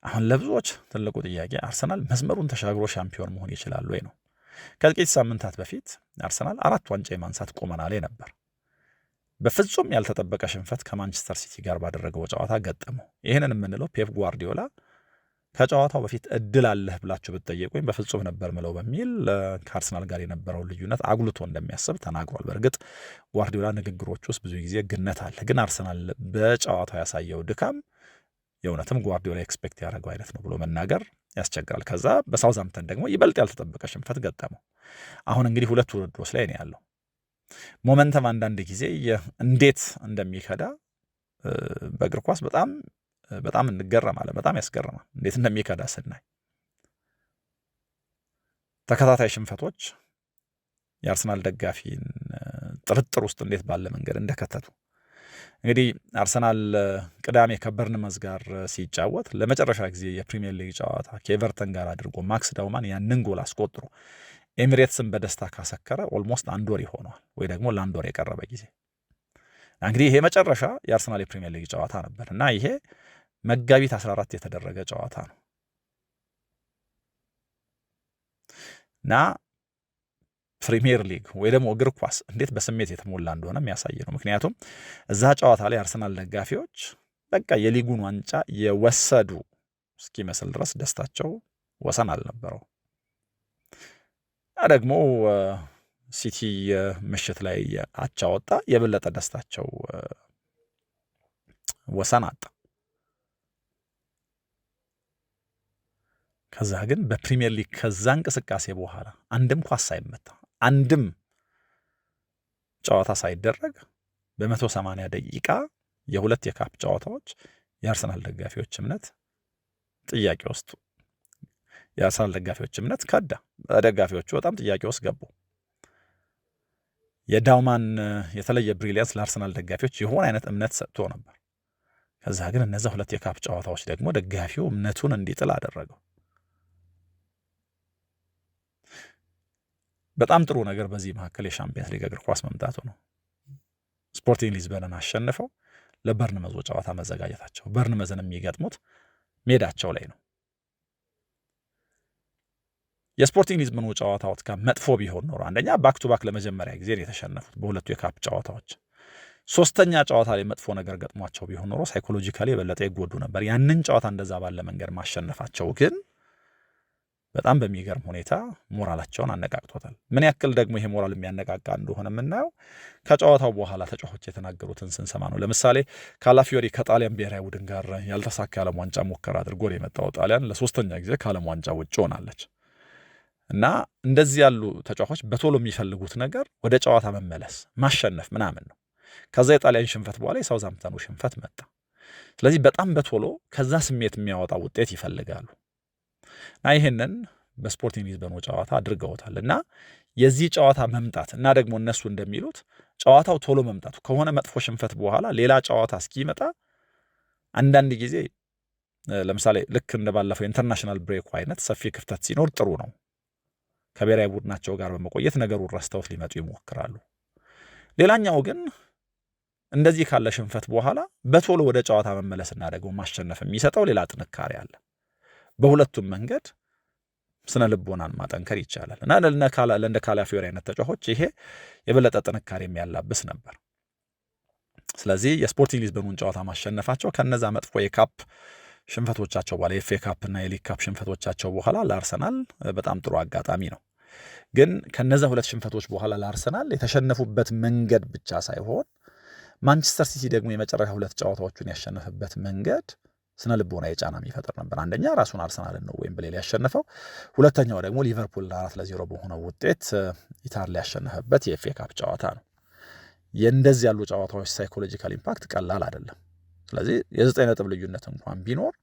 አሁን ለብዙዎች ትልቁ ጥያቄ አርሰናል መስመሩን ተሻግሮ ሻምፒዮን መሆን ይችላል ወይ ነው። ከጥቂት ሳምንታት በፊት አርሰናል 4 ዋንጫ የማንሳት ቁመና ላይ ነበር። በፍጹም ያልተጠበቀ ሽንፈት ከማንቸስተር ሲቲ ጋር ባደረገው ጨዋታ ገጠመው። ይህንን የምንለው ፔፕ ጓርዲዮላ ከጨዋታው በፊት እድል አለህ ብላችሁ ብትጠየቁኝ በፍጹም ነበር ምለው በሚል ከአርሰናል ጋር የነበረውን ልዩነት አጉልቶ እንደሚያስብ ተናግሯል። በእርግጥ ጓርዲዮላ ንግግሮች ውስጥ ብዙ ጊዜ ግነት አለ፣ ግን አርሰናል በጨዋታው ያሳየው ድካም የእውነትም ጓርዲዮላ ኤክስፔክት ያደረገው አይነት ነው ብሎ መናገር ያስቸግራል። ከዛ በሳውዛምፕተን ደግሞ ይበልጥ ያልተጠበቀ ሽንፈት ገጠመው። አሁን እንግዲህ 2 ውድድሮች ላይ ነው ያለው። ሞመንተም አንዳንድ ጊዜ እንዴት እንደሚከዳ በእግር ኳስ በጣም እንገረማለን። በጣም ያስገርማል እንዴት እንደሚከዳ ስናይ። ተከታታይ ሽንፈቶች የአርሰናል ደጋፊን ጥርጥር ውስጥ እንዴት ባለ መንገድ እንደከተቱ እንግዲህ አርሰናል ቅዳሜ ከበርንመዝ ጋር ሲጫወት ለመጨረሻ ጊዜ የፕሪሚየር ሊግ ጨዋታ ከኤቨርተን ጋር አድርጎ ማክስ ዳውማን ያንን ጎል አስቆጥሮ ኤሚሬትስን በደስታ ካሰከረ ኦልሞስት 1 ወር ይሆነዋል፣ ወይ ደግሞ ለ1 ወር የቀረበ ጊዜ። እንግዲህ ይሄ መጨረሻ የአርሰናል የፕሪሚየር ሊግ ጨዋታ ነበር እና ይሄ መጋቢት 14 የተደረገ ጨዋታ ነው እና ፕሪሚየር ሊግ ወይ ደግሞ እግር ኳስ እንዴት በስሜት የተሞላ እንደሆነ የሚያሳይ ነው። ምክንያቱም እዛ ጨዋታ ላይ አርሰናል ደጋፊዎች በቃ የሊጉን ዋንጫ የወሰዱ እስኪመስል ድረስ ደስታቸው ወሰን አልነበረው። ደግሞ ሲቲ ምሽት ላይ አቻ ወጣ፣ የበለጠ ደስታቸው ወሰን አጣ። ከዛ ግን በፕሪሚየር ሊግ ከዛ እንቅስቃሴ በኋላ አንድም ኳስ ሳይመታ አንድም ጨዋታ ሳይደረግ በ180 ደቂቃ የ2 የካፕ ጨዋታዎች የአርሰናል ደጋፊዎች እምነት ጥያቄ ውስጥ የአርሰናል ደጋፊዎች እምነት ከዳ። ደጋፊዎቹ በጣም ጥያቄ ውስጥ ገቡ። የዳውማን የተለየ ብሪሊያንስ ለአርሰናል ደጋፊዎች የሆነ አይነት እምነት ሰጥቶ ነበር። ከዛ ግን እነዛ 2 የካፕ ጨዋታዎች ደግሞ ደጋፊው እምነቱን እንዲጥል አደረገው። በጣም ጥሩ ነገር በዚህ መካከል የሻምፒየንስ ሊግ እግር ኳስ መምጣቱ ነው። ስፖርቲንግ ሊዝበንን አሸንፈው ለበርንመዝ ጨዋታ መዘጋጀታቸው። በርንመዝን የሚገጥሙት ሜዳቸው ላይ ነው። የስፖርቲንግ ሊዝበኑ ጨዋታዎች ጋር መጥፎ ቢሆን ኖሮ አንደኛ ባክ ቱ ባክ ለመጀመሪያ ጊዜ የተሸነፉት በሁለቱ የካፕ ጨዋታዎች። ሶስተኛ ጨዋታ ላይ መጥፎ ነገር ገጥሟቸው ቢሆን ኖሮ ሳይኮሎጂካሊ የበለጠ ይጎዱ ነበር። ያንን ጨዋታ እንደዛ ባለ መንገድ ማሸነፋቸው ግን በጣም በሚገርም ሁኔታ ሞራላቸውን አነቃቅቶታል። ምን ያክል ደግሞ ይሄ ሞራል የሚያነቃቃ እንደሆነ የምናየው ከጨዋታው በኋላ ተጫዋቾች የተናገሩትን ስንሰማ ነው። ለምሳሌ ካላፊዮሪ ከጣሊያን ብሔራዊ ቡድን ጋር ያልተሳካ የዓለም ዋንጫ ሙከራ አድርጎ የመጣው ጣሊያን ለሶስተኛ ጊዜ ከዓለም ዋንጫ ውጭ ሆናለች እና እንደዚህ ያሉ ተጫዋቾች በቶሎ የሚፈልጉት ነገር ወደ ጨዋታ መመለስ፣ ማሸነፍ ምናምን ነው። ከዛ የጣሊያን ሽንፈት በኋላ የሳውዛምፕተኑ ሽንፈት መጣ። ስለዚህ በጣም በቶሎ ከዛ ስሜት የሚያወጣ ውጤት ይፈልጋሉ እና ይህንን በስፖርቲንግ ሊዝበኑ ጨዋታ አድርገውታል። እና የዚህ ጨዋታ መምጣት እና ደግሞ እነሱ እንደሚሉት ጨዋታው ቶሎ መምጣቱ ከሆነ መጥፎ ሽንፈት በኋላ ሌላ ጨዋታ እስኪመጣ አንዳንድ ጊዜ ለምሳሌ ልክ እንደባለፈው ኢንተርናሽናል ብሬኩ አይነት ሰፊ ክፍተት ሲኖር ጥሩ ነው። ከብሔራዊ ቡድናቸው ጋር በመቆየት ነገሩን ረስተውት ሊመጡ ይሞክራሉ። ሌላኛው ግን እንደዚህ ካለ ሽንፈት በኋላ በቶሎ ወደ ጨዋታ መመለስና ደግሞ ማሸነፍ የሚሰጠው ሌላ ጥንካሬ አለ። በሁለቱም መንገድ ስነ ልቦናን ማጠንከር ይቻላል እና ለእንደ ካላፊዮሪ አይነት ተጫዋቾች ይሄ የበለጠ ጥንካሬ የሚያላብስ ነበር። ስለዚህ የስፖርቲንግ ሊዝበኑን ጨዋታ ማሸነፋቸው ከነዛ መጥፎ የካፕ ሽንፈቶቻቸው በኋላ የኤፍኤ ካፕ እና የሊግ ካፕ ሽንፈቶቻቸው በኋላ ለአርሰናል በጣም ጥሩ አጋጣሚ ነው። ግን ከነዛ ሁለት ሽንፈቶች በኋላ ለአርሰናል የተሸነፉበት መንገድ ብቻ ሳይሆን ማንቸስተር ሲቲ ደግሞ የመጨረሻ ሁለት ጨዋታዎቹን ያሸነፈበት መንገድ ስነ ልቦና የጫና የሚፈጥር ነበር። አንደኛ ራሱን አርሰናልን ነው ዌምብሌይ ያሸነፈው፣ ሁለተኛው ደግሞ ሊቨርፑል 4-0 በሆነው ውጤት ኢታር ያሸነፈበት የኤፍኤ ካፕ ጨዋታ ነው። የእንደዚህ ያሉ ጨዋታዎች ሳይኮሎጂካል ኢምፓክት ቀላል አይደለም። ስለዚህ የ9 ነጥብ ልዩነት እንኳን ቢኖር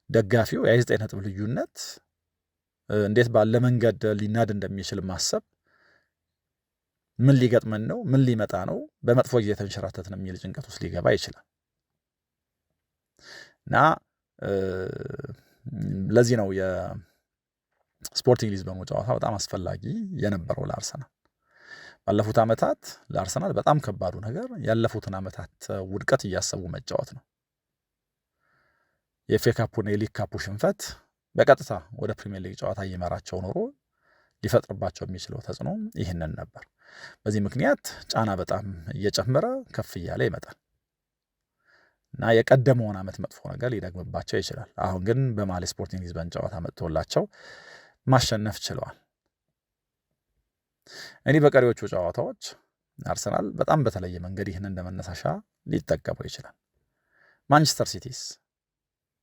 ደጋፊው የ9 ነጥብ ልዩነት እንዴት ባለ መንገድ ሊናድ እንደሚችል ማሰብ፣ ምን ሊገጥመን ነው፣ ምን ሊመጣ ነው፣ በመጥፎ ጊዜ ተንሸራተትን የሚል ጭንቀት ውስጥ ሊገባ ይችላል እና ለዚህ ነው የስፖርቲንግ ሊዝበኑ ጨዋታ በጣም አስፈላጊ የነበረው ለአርሰናል። ባለፉት ዓመታት ለአርሰናል በጣም ከባዱ ነገር ያለፉትን ዓመታት ውድቀት እያሰቡ መጫወት ነው። የኤፍኤ ካፑና የሊግ ካፑ ሽንፈት በቀጥታ ወደ ፕሪሚየር ሊግ ጨዋታ እየመራቸው ኖሮ ሊፈጥርባቸው የሚችለው ተጽዕኖ ይህንን ነበር። በዚህ ምክንያት ጫና በጣም እየጨመረ ከፍ እያለ ይመጣል እና የቀደመውን ዓመት መጥፎ ነገር ሊደግምባቸው ይችላል። አሁን ግን በመሃል ስፖርቲንግ ሊዝበን ጨዋታ መጥቶላቸው ማሸነፍ ችለዋል። እንዲህ በቀሪዎቹ ጨዋታዎች አርሰናል በጣም በተለየ መንገድ ይህን እንደመነሳሻ ሊጠቀመው ይችላል። ማንቸስተር ሲቲስ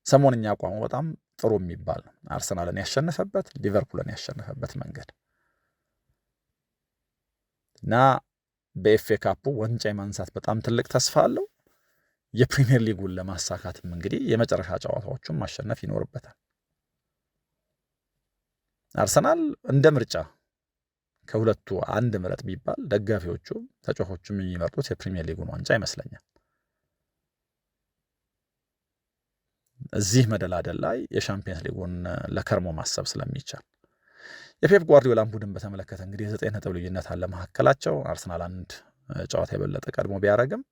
ሰሞንኛ አቋሙ በጣም ጥሩ የሚባል ነው። አርሰናልን ያሸነፈበት፣ ሊቨርፑልን ያሸነፈበት መንገድ እና በኤፍኤ ካፑ ዋንጫ የማንሳት በጣም ትልቅ ተስፋ አለው። የፕሪሚየር ሊጉን ለማሳካትም እንግዲህ የመጨረሻ ጨዋታዎቹን ማሸነፍ ይኖርበታል። አርሰናል እንደ ምርጫ ከሁለቱ አንድ ምረጥ ቢባል ደጋፊዎቹ ተጫዋቾቹም የሚመርጡት የፕሪሚየር ሊጉን ዋንጫ ይመስለኛል። እዚህ መደላደል ላይ የሻምፒየንስ ሊጉን ለከርሞ ማሰብ ስለሚቻል የፔፕ ጓርዲዮላን ቡድን በተመለከተ እንግዲህ የ9 ነጥብ ልዩነት አለ መካከላቸው። አርሰናል አንድ ጨዋታ የበለጠ ቀድሞ ቢያደርግም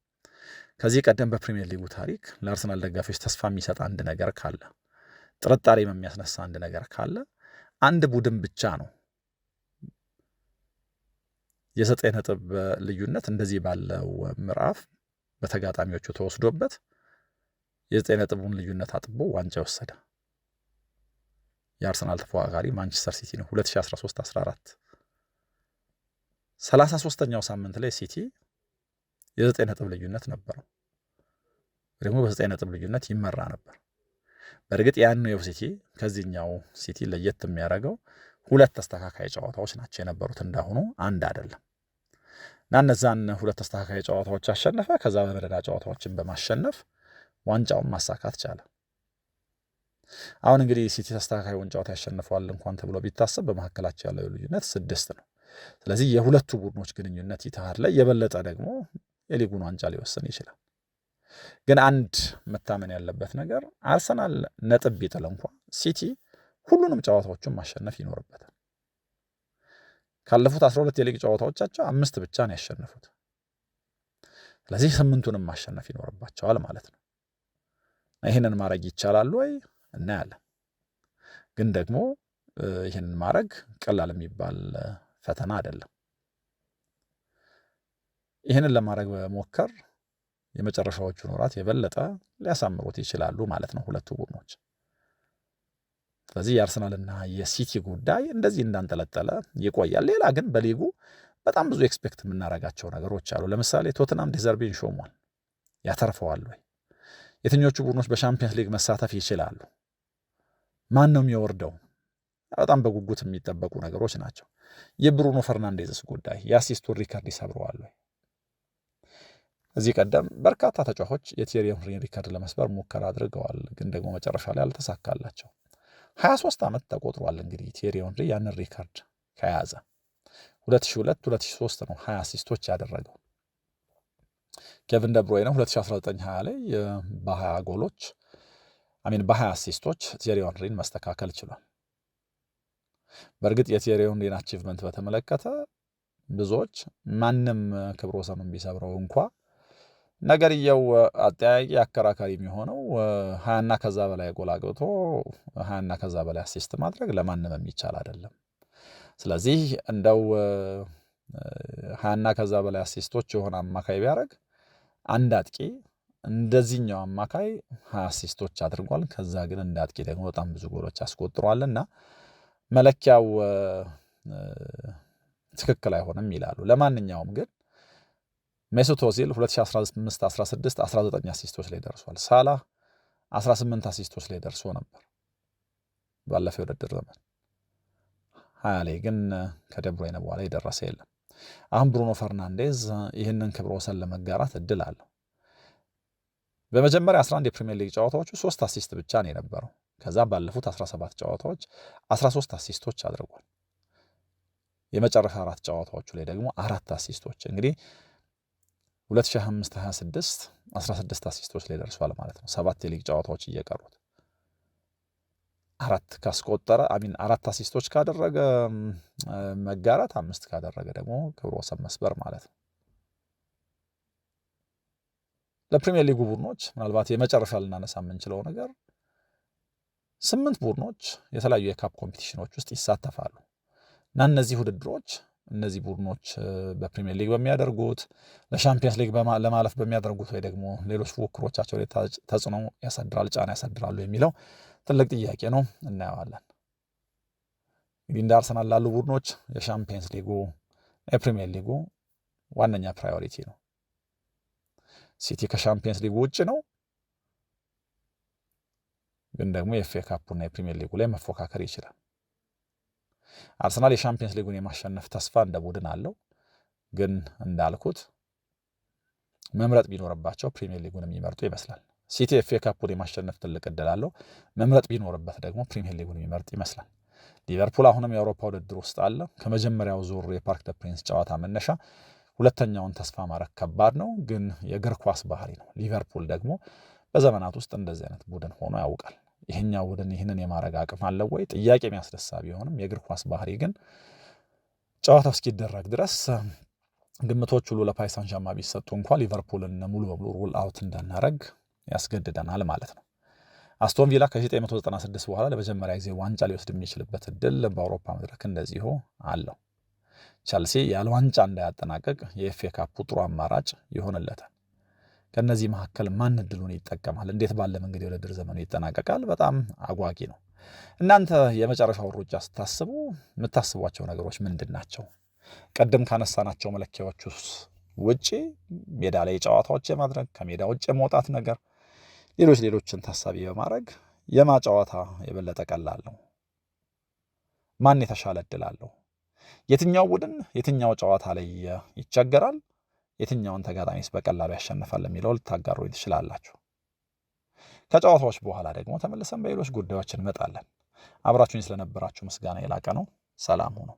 ከዚህ ቀደም በፕሪሚየር ሊጉ ታሪክ ለአርሰናል ደጋፊዎች ተስፋ የሚሰጥ አንድ ነገር ካለ፣ ጥርጣሬ የሚያስነሳ አንድ ነገር ካለ አንድ ቡድን ብቻ ነው የ9 ነጥብ ልዩነት እንደዚህ ባለው ምዕራፍ በተጋጣሚዎቹ ተወስዶበት የ9 ነጥቡን ልዩነት አጥቦ ዋንጫ ወሰደ። የአርሰናል ተፎካካሪ ማንቸስተር ሲቲ ነው። 2013-14 33ኛው ሳምንት ላይ ሲቲ የ9 ነጥብ ልዩነት ነበረው፣ ደግሞ በ9 ነጥብ ልዩነት ይመራ ነበር። በእርግጥ ያንኑ ሲቲ ከዚህኛው ሲቲ ለየት የሚያደርገው ሁለት ተስተካካይ ጨዋታዎች ናቸው የነበሩት፣ እንዳሁኑ አንድ አይደለም እና እነዛን ሁለት ተስተካካይ ጨዋታዎች አሸነፈ። ከዛ በመደዳ ጨዋታዎችን በማሸነፍ ዋንጫውን ማሳካት ቻለ። አሁን እንግዲህ ሲቲ ተስተካካዩን ጨዋታ ያሸንፈዋል እንኳን ተብሎ ቢታሰብ በመካከላቸው ያለው ልዩነት 6 ነው። ስለዚህ የሁለቱ ቡድኖች ግንኙነት ኢትሃድ ላይ የበለጠ ደግሞ የሊጉን ዋንጫ ሊወስን ይችላል። ግን አንድ መታመን ያለበት ነገር አርሰናል ነጥብ ቢጥል እንኳን ሲቲ ሁሉንም ጨዋታዎችን ማሸነፍ ይኖርበታል። ካለፉት 12 የሊግ ጨዋታዎቻቸው 5 ብቻ ነው ያሸነፉት። ስለዚህ 8ቱንም ማሸነፍ ይኖርባቸዋል ማለት ነው። ይህንን ማድረግ ይቻላል ወይ እናያለን። ግን ደግሞ ይህንን ማድረግ ቀላል የሚባል ፈተና አይደለም። ይህንን ለማድረግ በሞከር የመጨረሻዎቹን ወራት የበለጠ ሊያሳምሩት ይችላሉ ማለት ነው ሁለቱ ቡድኖች። ስለዚህ የአርሰናልና የሲቲ ጉዳይ እንደዚህ እንዳንጠለጠለ ይቆያል። ሌላ ግን በሊጉ በጣም ብዙ ኤክስፔክት የምናደርጋቸው ነገሮች አሉ። ለምሳሌ ቶትናም ዴዘርቢን ሾሟል። ያተርፈዋል ወይ? የትኞቹ ቡድኖች በሻምፒየንስ ሊግ መሳተፍ ይችላሉ? ማን ነው የሚወርደው? በጣም በጉጉት የሚጠበቁ ነገሮች ናቸው። የብሩኖ ፈርናንዴዝስ ጉዳይ የአሲስቱን ሪከርድ ይሰብረዋል ወይ? እዚህ ቀደም በርካታ ተጫዋቾች የቲየሪ ሄንሪን ሪከርድ ለመስበር ሙከራ አድርገዋል፣ ግን ደግሞ መጨረሻ ላይ አልተሳካላቸው። 23 ዓመት ተቆጥሯል እንግዲህ ቲየሪ ሄንሪ ያንን ሪከርድ ከያዘ 2002-2003 ነው 20 አሲስቶች ያደረገው። ኬቪን ደብሮይነ 2019-20 ላይ በ20 ጎሎች በ20 አሲስቶች ቲየሪ ሄንሪን መስተካከል ችሏል። በእርግጥ የቲየሪ ሄንሪን አቺቭመንት በተመለከተ ብዙዎች ማንም ክብረ ወሰኑን ቢሰብረው እንኳ ነገርየው አጠያቂ አከራካሪ የሚሆነው 20ና ከዛ በላይ ጎል አግብቶ 20ና ከዛ በላይ አሲስት ማድረግ ለማንም የሚቻል አይደለም። ስለዚህ እንደው 20ና ከዛ በላይ አሲስቶች የሆነ አማካይ ቢያደርግ አንድ አጥቂ እንደዚህኛው አማካይ 20 አሲስቶች አድርጓል። ከዛ ግን እንደ አጥቂ ደግሞ በጣም ብዙ ጎሎች አስቆጥሯልና መለኪያው ትክክል አይሆንም ይላሉ። ለማንኛውም ግን ሜሱት ኦዚል 2015-16 19 አሲስቶች ላይ ደርሷል። ሳላህ 18 አሲስቶች ላይ ደርሶ ነበር ባለፈው የውድድር ዘመን። 20 ላይ ግን ከደብሮይነ በኋላ የደረሰ የለም። አሁን ብሩኖ ፈርናንዴዝ ይህንን ክብረ ወሰን ለመጋራት እድል አለው። በመጀመሪያ 11 የፕሪሚየር ሊግ ጨዋታዎቹ 3 አሲስት ብቻ ነው የነበረው። ከዛ ባለፉት 17 ጨዋታዎች 13 አሲስቶች አድርጓል። የመጨረሻ 4 ጨዋታዎቹ ላይ ደግሞ 4 አሲስቶች። እንግዲህ 2025-26 16 አሲስቶች ላይ ደርሷል ማለት ነው። 7 የሊግ ጨዋታዎች እየቀሩት 4 ካስቆጠረ 4 አሲስቶች ካደረገ መጋራት፣ 5 ካደረገ ደግሞ ክብረ ወሰን መስበር ማለት ነው። ለፕሪሚየር ሊጉ ቡድኖች ምናልባት የመጨረሻ ልናነሳ የምንችለው ነገር 8 ቡድኖች የተለያዩ የካፕ ኮምፒቲሽኖች ውስጥ ይሳተፋሉ እና እነዚህ ውድድሮች እነዚህ ቡድኖች በፕሪሚየር ሊግ በሚያደርጉት ለሻምፒየንስ ሊግ ለማለፍ በሚያደርጉት ወይ ደግሞ ሌሎች ፉክክሮቻቸው ላይ ተጽዕኖ ያሳድራል፣ ጫና ያሳድራሉ የሚለው ትልቅ ጥያቄ ነው። እናየዋለን። እንግዲህ እንደ አርሰናል ላሉ ቡድኖች የሻምፒየንስ ሊጉ የፕሪሚየር ሊጉ ዋነኛ ፕራዮሪቲ ነው። ሲቲ ከሻምፒየንስ ሊጉ ውጭ ነው፣ ግን ደግሞ የኤፍኤ ካፑና የፕሪሚየር ሊጉ ላይ መፎካከር ይችላል። አርሰናል የሻምፒየንስ ሊጉን የማሸነፍ ተስፋ እንደ ቡድን አለው። ግን እንዳልኩት መምረጥ ቢኖርባቸው ፕሪሚየር ሊጉን የሚመርጡ ይመስላል። ሲቲ ኤፍኤ ካፑን የማሸነፍ ትልቅ እድል አለው። መምረጥ ቢኖርበት ደግሞ ፕሪሚየር ሊጉን የሚመርጥ ይመስላል። ሊቨርፑል አሁንም የአውሮፓ ውድድር ውስጥ አለ። ከመጀመሪያው ዙር የፓርክ ደ ፕሪንስ ጨዋታ መነሻ ሁለተኛውን ተስፋ ማድረግ ከባድ ነው፣ ግን የእግር ኳስ ባህሪ ነው። ሊቨርፑል ደግሞ በዘመናት ውስጥ እንደዚህ አይነት ቡድን ሆኖ ያውቃል። ይህኛው ቡድን ይህንን የማድረግ አቅም አለው ወይ? ጥያቄ የሚያስነሳ ቢሆንም የእግር ኳስ ባህሪ ግን ጨዋታው እስኪደረግ ድረስ ግምቶች ሁሉ ለፓሪስ ሳን ዠርማን ቢሰጡ እንኳ ሊቨርፑልን ሙሉ በሙሉ ሩል አውት እንዳናረግ ያስገድደናል ማለት ነው። አስቶን ቪላ ከ1996 በኋላ ለመጀመሪያ ጊዜ ዋንጫ ሊወስድ የሚችልበት እድል በአውሮፓ መድረክ እንደዚሁ አለው። ቸልሲ ያለ ዋንጫ እንዳያጠናቀቅ የኤፍኤ ካፑ ጥሩ አማራጭ ይሆንለታል። ከነዚህ መካከል ማን እድሉን ይጠቀማል? እንዴት ባለ መንገድ የውድድር ዘመኑ ይጠናቀቃል? በጣም አጓጊ ነው። እናንተ የመጨረሻው ሩጫ ስታስቡ የምታስቧቸው ነገሮች ምንድን ናቸው? ቀደም ካነሳናቸው መለኪያዎች ውጪ ሜዳ ላይ ጨዋታዎች የማድረግ ከሜዳ ውጭ የመውጣት ነገር፣ ሌሎችን ታሳቢ በማድረግ የማጨዋታ የበለጠ ቀላል ነው? ማን የተሻለ እድል አለው? የትኛው ቡድን የትኛው ጨዋታ ላይ ይቸገራል? የትኛውን ተጋጣሚስ በቀላሉ ያሸንፋል የሚለው ልታጋሩ ትችላላችሁ። ከጨዋታዎች በኋላ ደግሞ ተመልሰን በሌሎች ጉዳዮች እንመጣለን። አብራችሁኝ ስለነበራችሁ ምስጋና የላቀ ነው። ሰላም ሁኑ።